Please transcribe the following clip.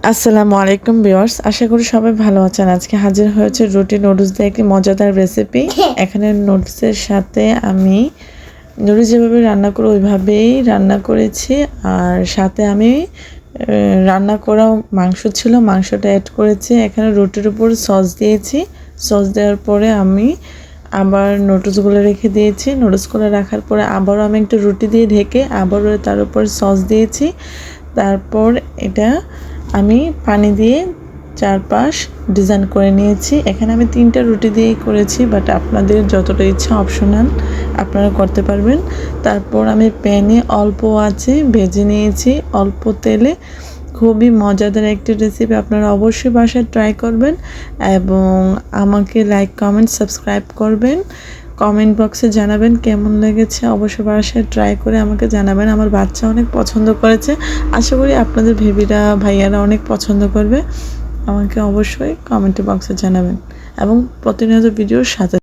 আসসালামু আলাইকুম ভিউয়ার্স, আশা করি সবাই ভালো আছেন। আজকে হাজির হয়েছে রুটি নুডলস দিয়ে একটি মজাদার রেসিপি। এখানে নুডলসের সাথে আমি নুডলস যেভাবে রান্না করি ওইভাবেই রান্না করেছি, আর সাথে আমি রান্না করা মাংস ছিল, মাংসটা অ্যাড করেছি। এখানে রুটির উপর সস দিয়েছি। সস দেওয়ার পরে আমি আবার নুডলসগুলো রেখে দিয়েছি। নুডলসগুলো রাখার পরে আবারও আমি একটা রুটি দিয়ে ঢেকে আবারও তার উপর সস দিয়েছি। তারপর এটা আমি পানি দিয়ে চারপাশ ডিজাইন করে নিয়েছি। এখানে আমি 3টা রুটি দিয়েই করেছি, বাট আপনাদের যতটা ইচ্ছা অপশনাল, আপনারা করতে পারবেন। তারপর আমি প্যানে অল্প আঁচে ভেজে নিয়েছি অল্প তেলে। খুবই মজাদার একটি রেসিপি, আপনারা অবশ্যই বাসায় ট্রাই করবেন এবং আমাকে লাইক কমেন্ট সাবস্ক্রাইব করবেন। কমেন্ট বক্সে জানাবেন কেমন লেগেছে, অবশ্যই বাসায় ট্রাই করে আমাকে জানাবেন। আমার বাচ্চা অনেক পছন্দ করেছে, আশা করি আপনাদের বেবিরা ভাইয়ারা অনেক পছন্দ করবে। আমাকে অবশ্যই কমেন্ট বক্সে জানাবেন এবং প্রতিনিয়ত ভিডিওর সাথে